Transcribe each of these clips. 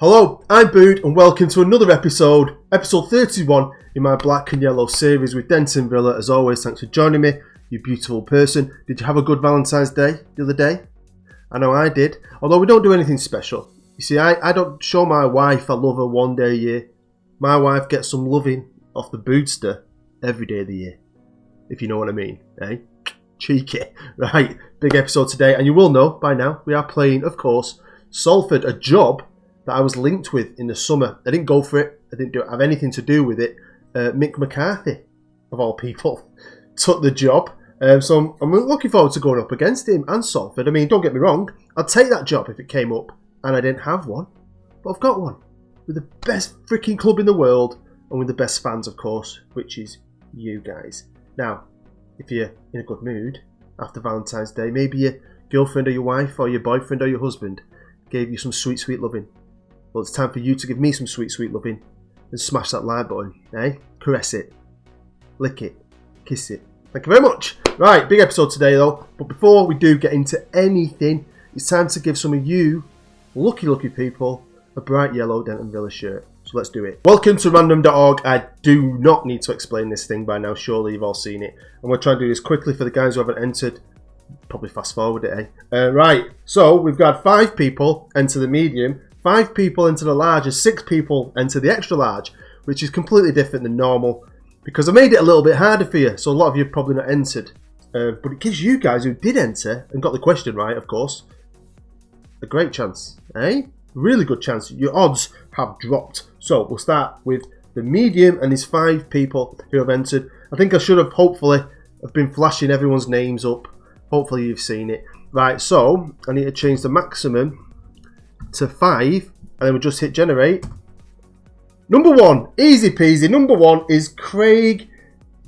Hello, I'm Bood and welcome to another episode 31 in my black and yellow series with Denton Villa. As always, thanks for joining me, you beautiful person. Did you have a good Valentine's Day the other day? I know I did, although we don't do anything special. You see, I don't show my wife I love her one day a year. My wife gets some loving off the Boodster every day of the year, if you know what I mean, eh? Cheeky. Right, big episode today, and you will know by now, we are playing, of course, Salford, a job that I was linked with in the summer. I didn't go for it, I didn't have anything to do with it. Mick McCarthy, of all people, took the job. So I'm looking forward to going up against him and Salford. I mean, don't get me wrong, I'd take that job if it came up and I didn't have one. But I've got one with the best freaking club in the world and with the best fans, of course, which is you guys. Now, if you're in a good mood after Valentine's Day, maybe your girlfriend or your wife or your boyfriend or your husband gave you some sweet, sweet loving. Well, it's time for you to give me some sweet, sweet loving and smash that like button, eh? Caress it, lick it, kiss it. Thank you very much. Right, big episode today though. But before we do get into anything, it's time to give some of you lucky, lucky people a bright yellow Denton Villa shirt. So let's do it. Welcome to random.org. I do not need to explain this thing by now. Surely you've all seen it. I'm going to try and do this quickly for the guys who haven't entered. Probably fast forward it, eh? Right, so we've got 5 people enter the medium, 5 people enter the large, and 6 people enter the extra large, which is completely different than normal because I made it a little bit harder for you. So a lot of you have probably not entered. But it gives you guys who did enter and got the question right, of course, a great chance, eh? Really good chance. Your odds have dropped. So we'll start with the medium and these 5 people who have entered. I think I should have hopefully have been flashing everyone's names up. Hopefully you've seen it. Right, so I need to change the maximum to 5 and then we'll just hit generate. Number 1, easy peasy. Number 1 is Craig.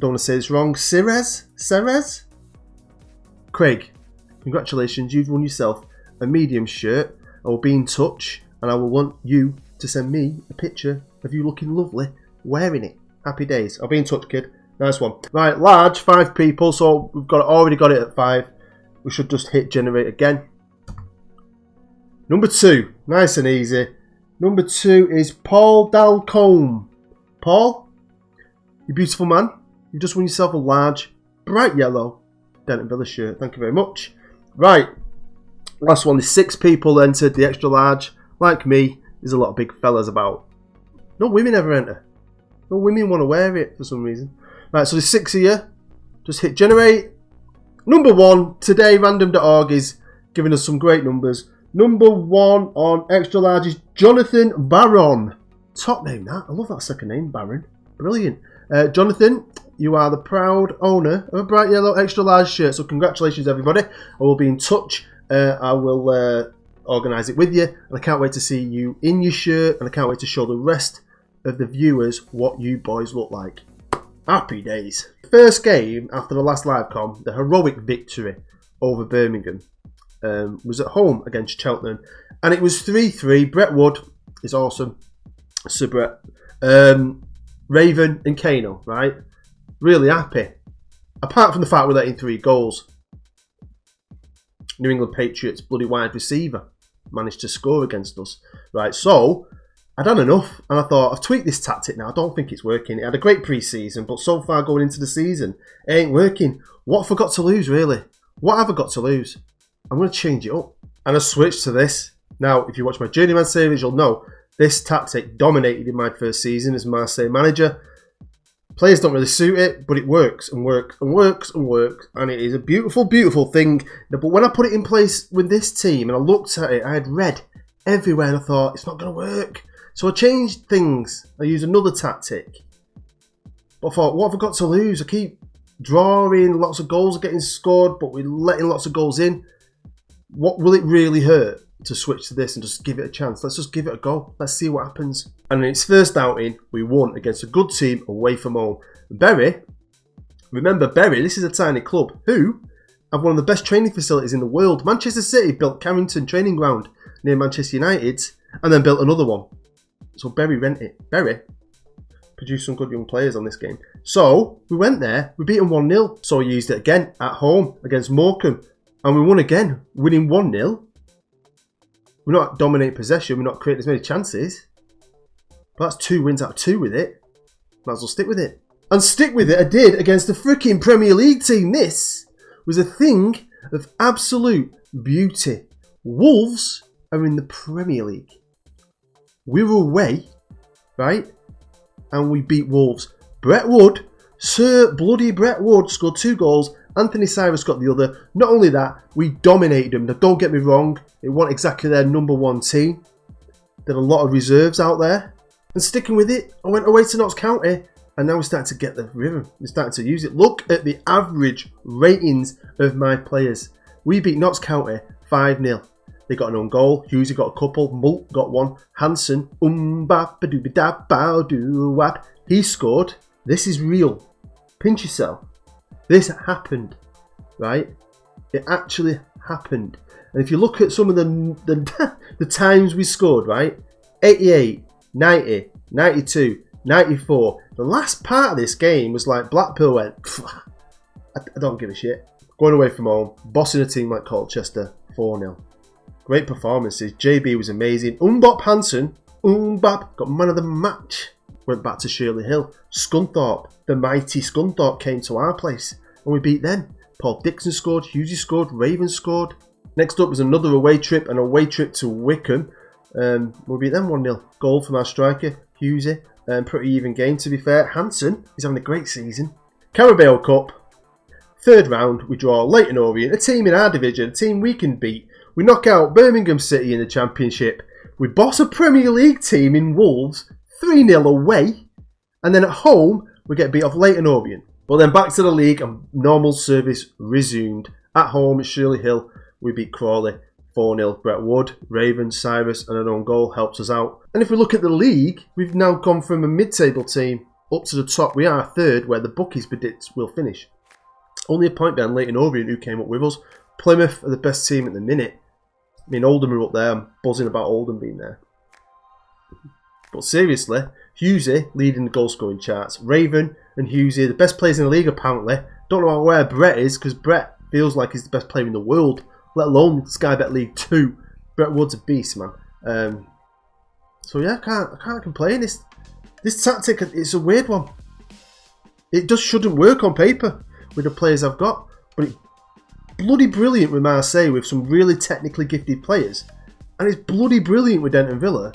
Don't want to say this wrong. Ceres? Craig, congratulations. You've won yourself a medium shirt. I will be in touch and I will want you to send me a picture of you looking lovely wearing it. Happy days. I'll be in touch, kid. Nice one. Right, large, 5 people, so we've already got it at 5. We should just hit generate again. Number 2, nice and easy. Number 2 is Paul Dalcombe. Paul, you beautiful man. You've just won yourself a large, bright yellow Denton Villa shirt. Thank you very much. Right, last one is 6 people entered the extra large. Like me, there's a lot of big fellas about. No women ever enter. No women want to wear it for some reason. Right, so there's 6 of you. Just hit generate. Number 1 today, random.org is giving us some great numbers. Number 1 on extra large is Jonathan Barron. Top name that. I love that second name, Barron. Brilliant. Jonathan, you are the proud owner of a bright yellow extra large shirt. So congratulations, everybody. I will be in touch. I will organise it with you. And I can't wait to see you in your shirt. And I can't wait to show the rest of the viewers what you boys look like. Happy days. First game after the last live com, the heroic victory over Birmingham was at home against Cheltenham. And it was 3-3. Brett Wood is awesome. So Brett. Raven and Kano, right? Really happy. Apart from the fact we're letting 3 goals. New England Patriots bloody wide receiver managed to score against us. Right, so I'd done enough and I thought, I've tweaked this tactic now. I don't think it's working. It had a great pre-season, but so far going into the season, it ain't working. What have I got to lose, really? What have I got to lose? I'm going to change it up. And I switched to this. Now, if you watch my Journeyman series, you'll know this tactic dominated in my first season as Marseille manager. Players don't really suit it, but it works and works and works and works. And it is a beautiful, beautiful thing. But when I put it in place with this team and I looked at it, I had red everywhere and I thought, it's not going to work. So I changed things. I used another tactic. But I thought, what have I got to lose? I keep drawing, lots of goals are getting scored, but we're letting lots of goals in. What will it really hurt to switch to this and just give it a chance? Let's just give it a go. Let's see what happens. And in its first outing, we won against a good team away from home. Bury, remember Bury, this is a tiny club who have one of the best training facilities in the world. Manchester City built Carrington training ground near Manchester United and then built another one. So Bury rent it. Bury produced some good young players on this game. So we went there, we beat them 1-0. So we used it again at home against Morecambe and we won again, winning 1-0. We're not dominating possession. We're not creating as many chances. But that's 2 wins out of 2 with it. Might as well stick with it. And stick with it I did against the freaking Premier League team. This was a thing of absolute beauty. Wolves are in the Premier League. We were away, right? And we beat Wolves. Brett Wood, Sir Bloody Brett Wood, scored 2 goals. Anthony Cyrus got the other. Not only that, we dominated them. Now, don't get me wrong. It wasn't exactly their number 1 team. There are a lot of reserves out there. And sticking with it, I went away to Notts County. And now we're starting to get the rhythm. We're starting to use it. Look at the average ratings of my players. We beat Notts County 5-0. They got an own goal. Hughesy got a couple. Mult got one. Hansen, he scored. This is real. Pinch yourself. This happened, right? It actually happened. And if you look at some of the times we scored, right? 88, 90, 92, 94. The last part of this game was like Blackpool went, I don't give a shit. Going away from home, bossing a team like Colchester, 4-0. Great performances. JB was amazing. Mbop Hansen, got man of the match. Went back to Shirley Hill. Scunthorpe, the mighty Scunthorpe came to our place and we beat them. Paul Dixon scored, Hughesy scored, Raven scored. Next up was another away trip, an away trip to Wickham. We beat them 1-0. Goal from our striker, Hughesy. Pretty even game to be fair. Hansen is having a great season. Carabao Cup, 3rd round, we draw Leyton Orient, a team in our division, a team we can beat. We knock out Birmingham City in the Championship. We boss a Premier League team in Wolves, 3-0 away. And then at home, we get beat off Leyton Orient. Well then back to the league and normal service resumed. At home at Shirley Hill, we beat Crawley 4-0. Brett Wood, Raven, Cyrus and an own goal helps us out. And if we look at the league, we've now gone from a mid-table team up to the top. We are 3rd where the bookies predict we'll finish. Only a point behind Leyton Orient who came up with us. Plymouth are the best team at the minute. I mean, Oldham are up there. I'm buzzing about Oldham being there. But seriously, Hughesy leading the goal scoring charts. Raven and Hughesy, the best players in the league apparently. Don't know where Brett is because Brett feels like he's the best player in the world, let alone Sky Bet League 2. Brett Wood's a beast, man. So yeah, I can't complain. This tactic, it's a weird one. It just shouldn't work on paper with the players I've got, but it's bloody brilliant with Marseille with some really technically gifted players, and it's bloody brilliant with Denton Villa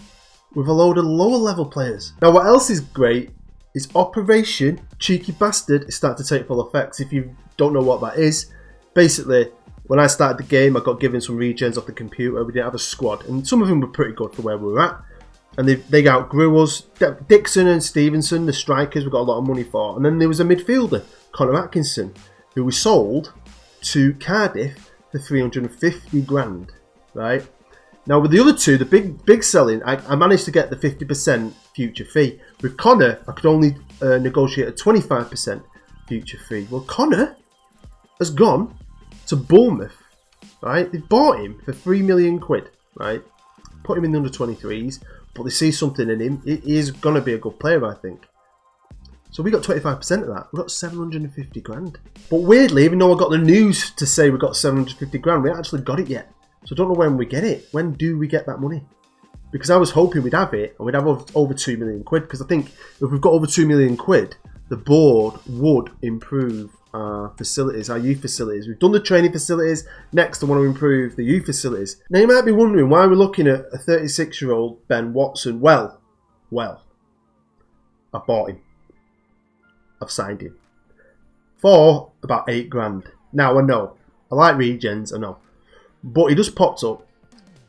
with a load of lower level players. Now what else is great is Operation Cheeky Bastard is starting to take full effect. If you don't know what that is, basically when I started the game I got given some regens off the computer. We didn't have a squad and some of them were pretty good for where we were at, and they outgrew us. Dixon and Stevenson, the strikers, we got a lot of money for, and then there was a midfielder, Connor Atkinson, who we sold to Cardiff for 350 grand, right? Now with the other two, the big selling, I managed to get the 50% future fee. With Connor, I could only negotiate a 25% future fee. Well, Connor has gone to Bournemouth, right? They bought him for 3 million quid, right? Put him in the under-23s, but they see something in him. He is going to be a good player, I think. So we got 25% of that. We got 750 grand. But weirdly, even though I got the news to say we got 750 grand, we haven't actually got it yet. So I don't know when we get it. When do we get that money? Because I was hoping we'd have it and we'd have over 2 million quid. Because I think if we've got over 2 million quid, the board would improve our facilities, our youth facilities. We've done the training facilities. Next, I want to improve the youth facilities. Now, you might be wondering why we're looking at a 36-year-old Ben Watson. Well, I bought him. I've signed him for about 8 grand. Now I know I like regens, I know, but he just popped up,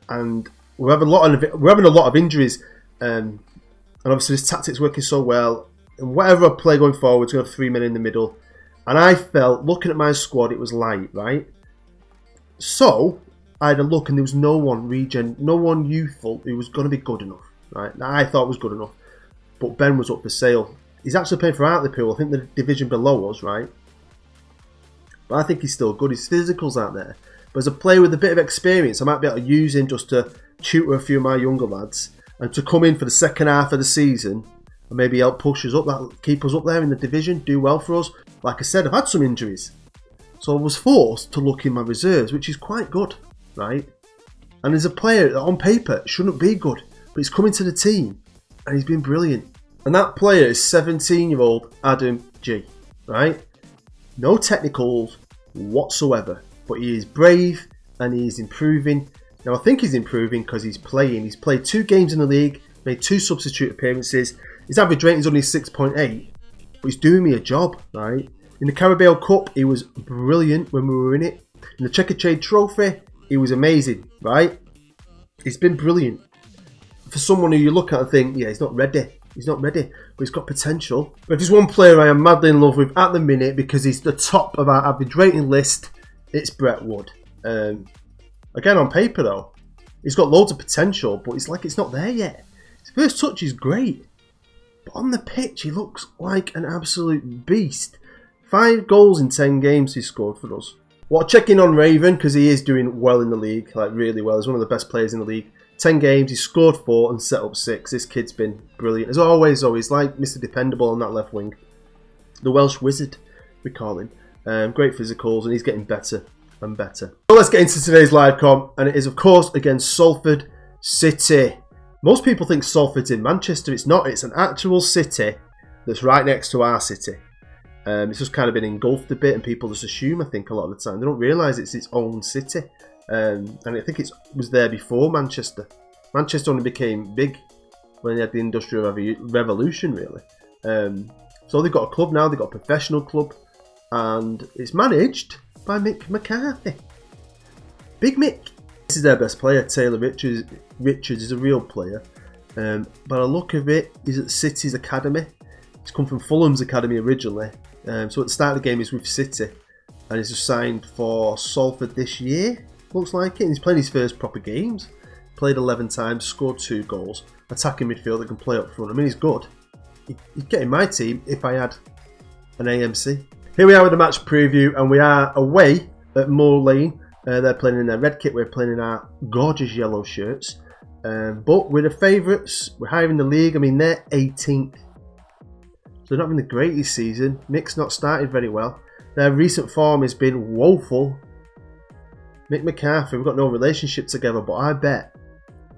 and we're having a lot of injuries, and obviously this tactic's working so well. And whatever I play going forward, we're going to have 3 men in the middle, and I felt looking at my squad it was light, right? So I had a look, and there was no one regen, no one youthful who was going to be good enough, right? That I thought was good enough, but Ben was up for sale. He's actually playing for Hartlepool, I think the division below us, right? But I think he's still good. His physicals aren't there. But as a player with a bit of experience, I might be able to use him just to tutor a few of my younger lads and to come in for the second half of the season and maybe help push us up, that'll keep us up there in the division, do well for us. Like I said, I've had some injuries. So I was forced to look in my reserves, which is quite good, right? And as a player that on paper shouldn't be good, but he's coming to the team and he's been brilliant. And that player is 17-year-old Adam G. Right? No technicals whatsoever, but he is brave and he is improving. Now I think he's improving because he's playing. He's played 2 games in the league, made 2 substitute appearances. His average rating is only 6.8, but he's doing me a job, right? In the Carabao Cup, he was brilliant when we were in it. In the Checker Trade Trophy, he was amazing, right? He's been brilliant. For someone who you look at and think, yeah, he's not ready, but he's got potential. But if there's one player I am madly in love with at the minute because he's the top of our average rating list, it's Brett Wood. Again, on paper though, he's got loads of potential, but it's like it's not there yet. His first touch is great, but on the pitch he looks like an absolute beast. 5 goals in 10 games he scored for us. Well, checking on Raven because he is doing well in the league, like really well. He's one of the best players in the league. 10 games, he scored 4 and set up 6. This kid's been brilliant. As always, though, he's like Mr. Dependable on that left wing. The Welsh Wizard, we call him. Great physicals, and he's getting better and better. So let's get into today's live comp, and it is, of course, against Salford City. Most people think Salford's in Manchester. It's not. It's an actual city that's right next to our city. It's just kind of been engulfed a bit, and people just assume, I think, a lot of the time. They don't realise it's its own city. And I think it was there before Manchester. Manchester only became big when they had the Industrial Revolution, really. So they've got a club now, they've got a professional club, and it's managed by Mick McCarthy. Big Mick. This is their best player, Taylor Richards. Richards is a real player. By the look of it, he's at City's academy. He's come from Fulham's academy originally. So at the start of the game, he's with City. And he's just signed for Salford this year. Looks like it. And he's playing his first proper games. Played 11 times, scored 2 goals. Attacking midfield that can play up front. I mean, he's good. He'd get in my team if I had an AMC. Here we are with the match preview, and we are away at Moor Lane. They're playing in their red kit. We're playing in our gorgeous yellow shirts. But we're the favourites. We're higher in the league. I mean, they're 18th. So they're not having the greatest season. Mick's not started very well. Their recent form has been woeful. Mick McCarthy, we've got no relationship together, but I bet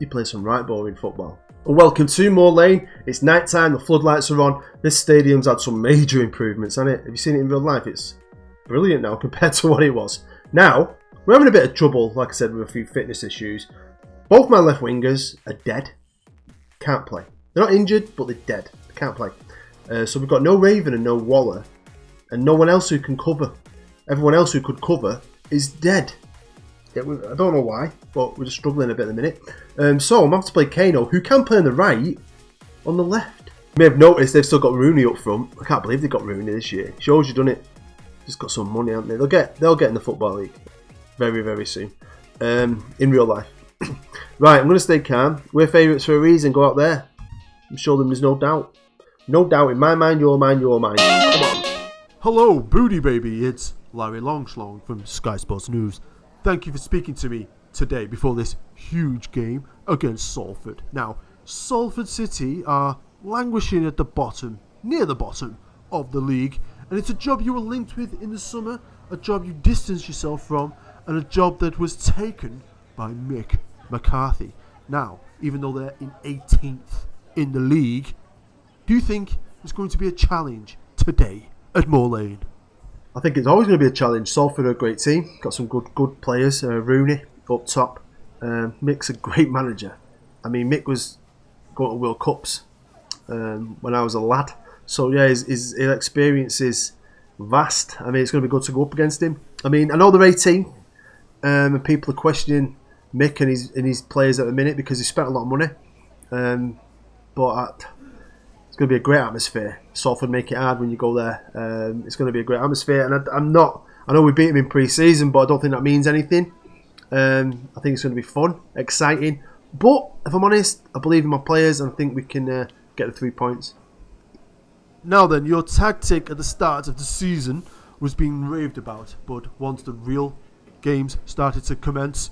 he plays some right boring football. Well, welcome to Moor Lane. It's night time, the floodlights are on. This stadium's had some major improvements, hasn't it? Have you seen it in real life? It's brilliant now compared to what it was. Now, we're having a bit of trouble, like I said, with a few fitness issues. Both my left wingers are dead. Can't play. They're not injured, but they're dead. They can't play. So we've got no Raven and no Waller, and no one else who can cover. Everyone else who could cover is dead. I don't know why, but we're just struggling a bit at the minute. So I'm going to have to play Kano, who can play on the right, on the left. You may have noticed they've still got Rooney up front. I can't believe they got Rooney this year. Shows you've done it. Just got some money, haven't they? They'll get in the Football League very, very soon. In real life. Right, I'm going to stay calm. We're favourites for a reason. Go out there. I'm sure there's no doubt. No doubt in my mind, your mind, your mind. Come on. Hello, Booty Baby. It's Larry Longslong from Sky Sports News. Thank you for speaking to me today before this huge game against Salford. Now, Salford City are languishing at the bottom, near the bottom of the league, and it's a job you were linked with in the summer, a job you distanced yourself from, and a job that was taken by Mick McCarthy. Now, even though they're in 18th in the league, do you think there's going to be a challenge today at Moor Lane? I think it's always going to be a challenge. Salford are a great team. Got some good players. Rooney up top. Mick's a great manager. I mean, Mick was going to World Cups when I was a lad. So yeah, his experience is vast. I mean, it's going to be good to go up against him. I mean, I know they're 18, and people are questioning Mick and his players at the minute because he spent a lot of money. But it's going to be a great atmosphere. Salford make it hard when you go there. It's going to be a great atmosphere, and I know we beat them in pre-season, but I don't think that means anything. I think it's going to be fun, exciting. But if I'm honest, I believe in my players, and I think we can get the 3 points. Now then, your tactic at the start of the season was being raved about, but once the real games started to commence,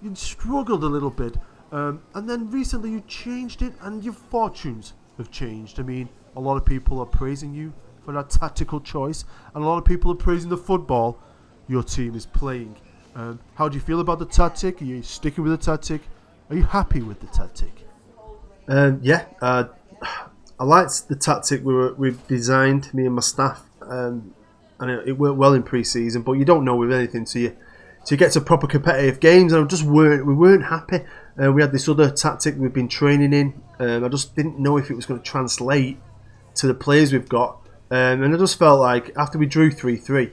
you struggled a little bit. And then recently you changed it, and your fortunes have changed. I mean, a lot of people are praising you for that tactical choice, and a lot of people are praising the football your team is playing. How do you feel about the tactic? Are you sticking with the tactic? Are you happy with the tactic? I liked the tactic we've designed, me and my staff, and it worked well in pre-season. But you don't know with anything till you get to proper competitive games, and we weren't happy. We had this other tactic we've been training in. I just didn't know if it was going to translate to the players we've got, and I just felt like after we drew 3-3,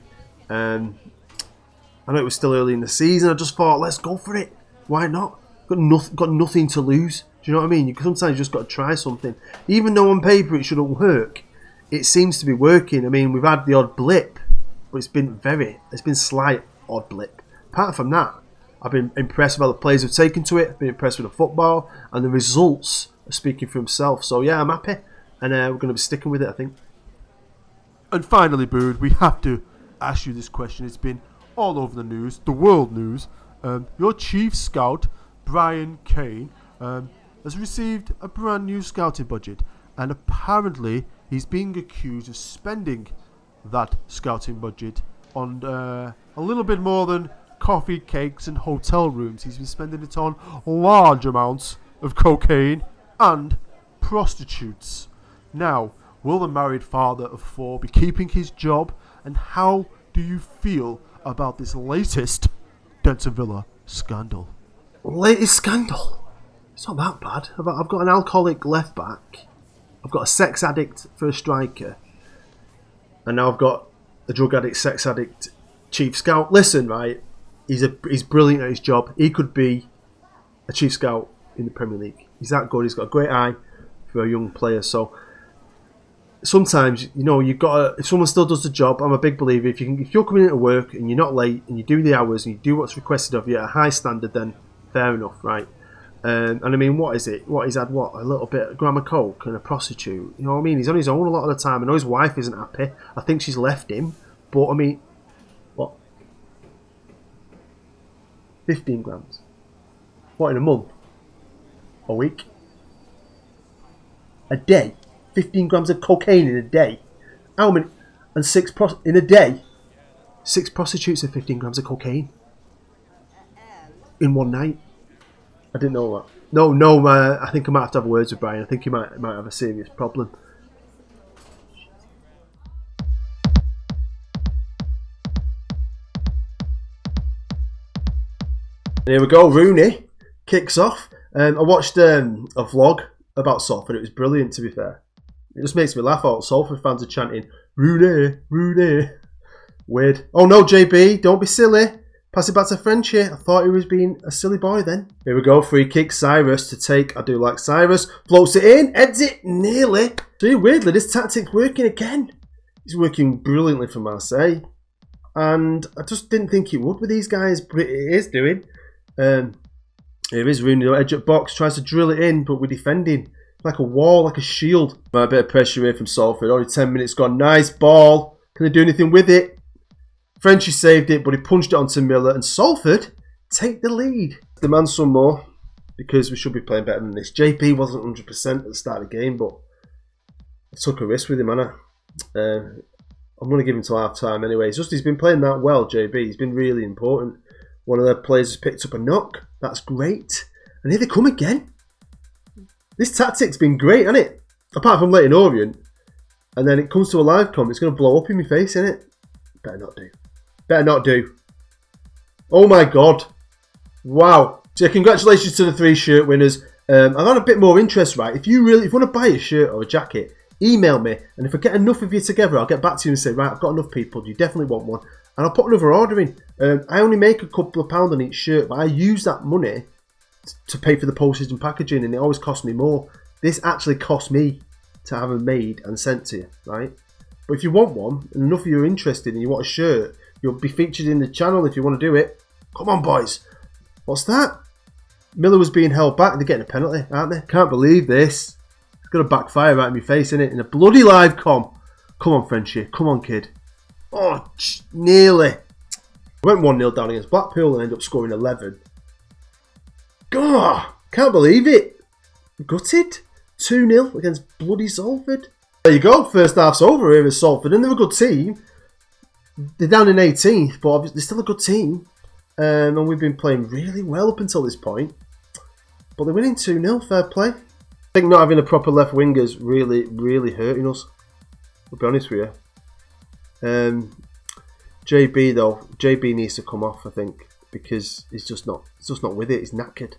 I know it was still early in the season. I just thought, let's go for it. Why not? Got nothing to lose. Do you know what I mean? Sometimes you just got to try something. Even though on paper it shouldn't work, it seems to be working. I mean, we've had the odd blip, but it's been slight odd blip. Apart from that, I've been impressed with how the players have taken to it. I've been impressed with the football, and the results are speaking for themselves. So yeah, I'm happy, and we're going to be sticking with it, I think. And finally, Bood, we have to ask you this question. It's been all over the news, the world news. Your chief scout, Brian Kane, has received a brand new scouting budget, and apparently he's being accused of spending that scouting budget on a little bit more than coffee, cakes and hotel rooms. He's been spending it on large amounts of cocaine and prostitutes. Now, will the married father of 4 be keeping his job, and how do you feel about this latest Denton Villa scandal? Latest scandal? It's not that bad. I've got an alcoholic left back. I've got a sex addict for a striker. And now I've got a drug addict, sex addict chief scout. Listen, right? He's brilliant at his job. He could be a chief scout in the Premier League. He's that good. He's got a great eye for a young player. So sometimes, you've got to, if someone still does the job, I'm a big believer. If you're coming into work and you're not late and you do the hours and you do what's requested of you at a high standard, then fair enough, right? And I mean, what is it? He's had a little bit of gram of coke and a prostitute. You know what I mean? He's on his own a lot of the time. I know his wife isn't happy. I think she's left him. But I mean, what? 15 grams. What, in a month? A week? A day? 15 grams of cocaine in a day? How many? And in a day? 6 prostitutes and 15 grams of cocaine in one night. I didn't know that. No, I think I might have to have words with Brian. I think he might have a serious problem. Here we go. Rooney kicks off. I watched a vlog about Salford. It was brilliant, to be fair. It just makes me laugh. All Salford fans are chanting, Rooney, Rooney. Weird. Oh no, JB, don't be silly. Pass it back to Frenchie. I thought he was being a silly boy then. Here we go. Free kick. Cyrus to take. I do like Cyrus. Floats it in. Heads it. Nearly. See, weirdly, this tactic's working again. He's working brilliantly for Marseille. And I just didn't think it would with these guys, but it is doing. Here is Rooney. Edge at box. Tries to drill it in, but we're defending. Like a wall, like a shield. A bit of pressure here from Salford. Only 10 minutes gone. Nice ball. Can they do anything with it? Frenchie saved it, but he punched it onto Miller, and Salford take the lead. Demand some more, because we should be playing better than this. JP wasn't 100% at the start of the game, but I took a risk with him, man. I'm going to give him till half time anyway. It's just he's been playing that well, JB. He's been really important. One of their players has picked up a knock. That's great. And here they come again. This tactic's been great, hasn't it? Apart from Leighton Orient. And then it comes to a live com, it's going to blow up in my face, innit? Better not do. Better not do. Oh my god. Wow. So congratulations to the 3 shirt winners. I've had a bit more interest, right? If you want to buy a shirt or a jacket, email me. And if I get enough of you together, I'll get back to you and say, right, I've got enough people. You definitely want one. And I'll put another order in. I only make a couple of pounds on each shirt, but I use that money to pay for the postage and packaging, and it always costs me more. This actually cost me to have them made and sent to you, right? But if you want one, and enough of you are interested and you want a shirt, you'll be featured in the channel if you want to do it. Come on, boys. What's that? Miller was being held back. They're getting a penalty, aren't they? Can't believe this. It's going to backfire right in my face, innit? In a bloody live com. Come on, Frenchie. Come on, kid. Oh, nearly. We went 1-0 down against Blackpool and ended up scoring 11. God, can't believe it. Gutted. 2-0 against bloody Salford. There you go. First half's over here at Salford, and they're a good team. They're down in 18th, but obviously they're still a good team. and we've been playing really well up until this point. But they're winning 2-0, fair play. I think not having a proper left winger is really, really hurting us. I'll be honest with you. JB though, JB needs to come off, I think, because he's just not with it. He's knackered.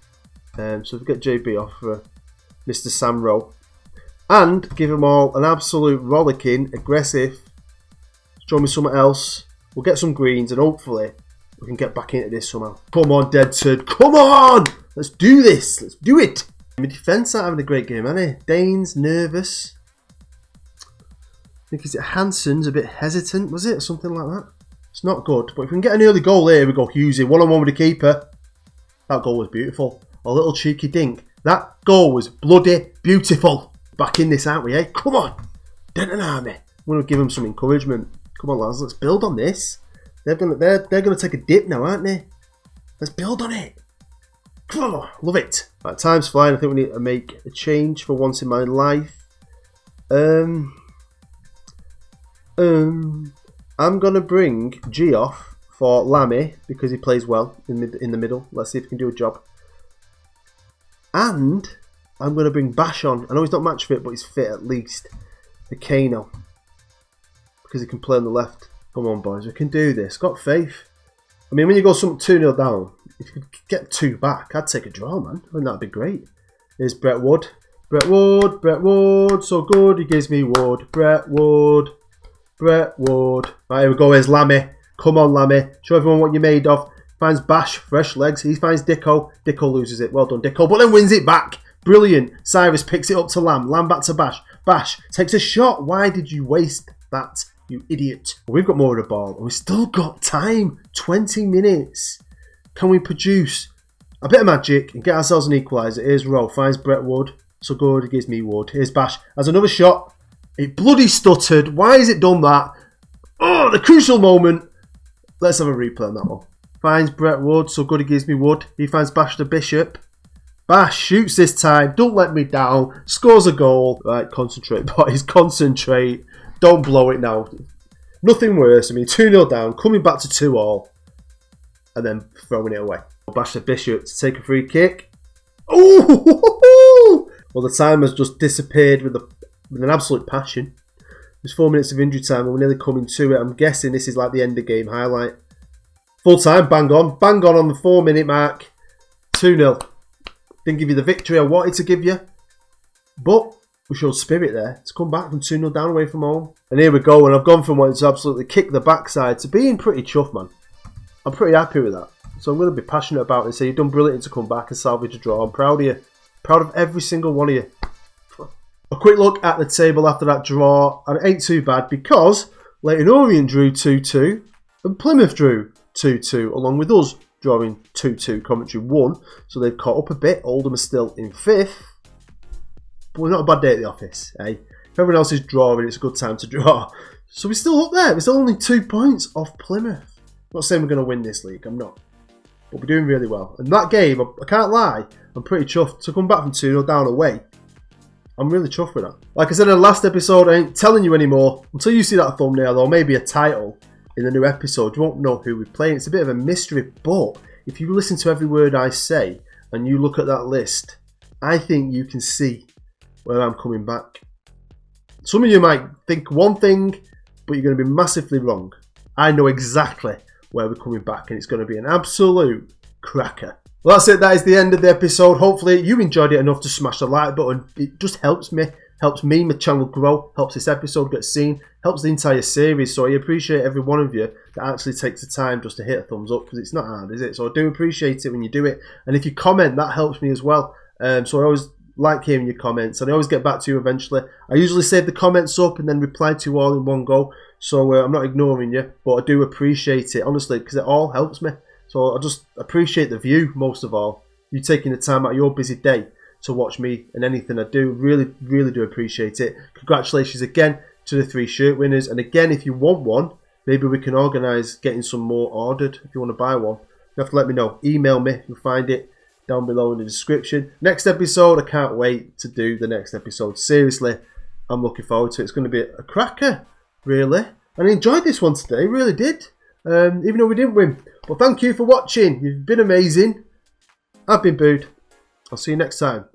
So if we get JB off for Mr. Samro and give them all an absolute rollicking, aggressive. Show me something else. We'll get some greens and hopefully we can get back into this somehow. Come on, Denton. Come on! Let's do this. Let's do it. My defence aren't having a great game, are they? Dane's nervous. I think is it Hansen's a bit hesitant, was it? Or something like that. It's not good. But if we can get an early goal here, we go Hughesy. 1-on-1 with the keeper. That goal was beautiful. A little cheeky dink. That goal was bloody beautiful. Back in this, aren't we, eh? Come on. Denton Army. I'm going to give them some encouragement. Come on, lads. Let's build on this. They're gonna take a dip now, aren't they? Let's build on it. Come on. Love it. Right, time's flying. I think we need to make a change for once in my life. I'm gonna bring G off for Lammy because he plays well in the middle. Let's see if he can do a job. And I'm gonna bring Bash on. I know he's not match fit, but he's fit at least. The Kano, because he can play on the left. Come on, boys, we can do this. Got faith. I mean, when you go some 2-0 down, if you could get 2 back, I'd take a draw, man. I think that'd be great. Here's Brett Wood. Brett Wood, so good. He gives me Wood. Brett Wood. Right, here we go. Here's Lammy. Come on, Lammy. Show everyone what you're made of. Finds Bash, fresh legs. He finds Dicko. Dicko loses it. Well done, Dicko. But then wins it back. Brilliant. Cyrus picks it up to Lamb. Lamb back to Bash. Bash takes a shot. Why did you waste that, you idiot? We've got more of the ball. And we've still got time. 20 minutes. Can we produce a bit of magic and get ourselves an equaliser? Here's Rowe. Finds Brett Wood. So good. He gives me Wood. Here's Bash. Has another shot. It bloody stuttered. Why has it done that? Oh, the crucial moment. Let's have a replay on that one. Finds Brett Wood. So good. He gives me Wood. He finds Bash the Bishop. Bash shoots this time. Don't let me down. Scores a goal. Right, concentrate, boys. Concentrate. Don't blow it now. Nothing worse. I mean, 2-0 down. Coming back to 2-2. And then throwing it away. Bash the Bishop to take a free kick. Oh! Well, the time has just disappeared with an absolute passion. There's 4 minutes of injury time and we're nearly coming to it. I'm guessing this is like the end of game highlight. Full time, bang on the 4 minute mark. 2-0. Didn't give you the victory I wanted to give you. But we showed spirit there to come back from 2-0 down away from home. And here we go, and I've gone from wanting to absolutely kick the backside to being pretty chuffed, man. I'm pretty happy with that. So I'm going to be passionate about it and say you've done brilliant to come back and salvage a draw. I'm proud of you. Proud of every single one of you. A quick look at the table after that draw, and it ain't too bad because Leyton Orient drew 2-2 and Plymouth drew 2-2 along with us drawing 2-2. Coventry won, so they've caught up a bit. Oldham are still in 5th, but we're not a bad day at the office, eh? If everyone else is drawing, it's a good time to draw. So we're still up there. We're still only 2 points off Plymouth. I'm not saying we're going to win this league, I'm not. But we're doing really well. And that game, I can't lie, I'm pretty chuffed. To come back from 2-0 down away, I'm really chuffed with that. Like I said in the last episode, I ain't telling you anymore. Until you see that thumbnail or maybe a title in the new episode, you won't know who we're playing. It's a bit of a mystery, but if you listen to every word I say and you look at that list, I think you can see where I'm coming back. Some of you might think one thing, but you're going to be massively wrong. I know exactly where we're coming back, and it's going to be an absolute cracker. Well, that's it. That is the end of the episode. Hopefully you enjoyed it enough to smash the like button. It just helps me, my channel grow, helps this episode get seen, helps the entire series. So I appreciate every one of you that actually takes the time just to hit a thumbs up, because it's not hard, is it? So I do appreciate it when you do it. And if you comment, that helps me as well. So I always like hearing your comments, and I always get back to you eventually. I usually save the comments up and then reply to you all in one go. So I'm not ignoring you, but I do appreciate it, honestly, because it all helps me. So I just appreciate the view, most of all. You taking the time out of your busy day to watch me and anything I do. Really, really do appreciate it. Congratulations again to the 3 shirt winners. And again, if you want one, maybe we can organise getting some more ordered. If you want to buy one, you have to let me know. Email me. You'll find it down below in the description. Next episode, I can't wait to do the next episode. Seriously, I'm looking forward to it. It's going to be a cracker, really. And I enjoyed this one today, really did. even though we didn't win. But thank you for watching. You've been amazing. I've been Bood. I'll see you next time.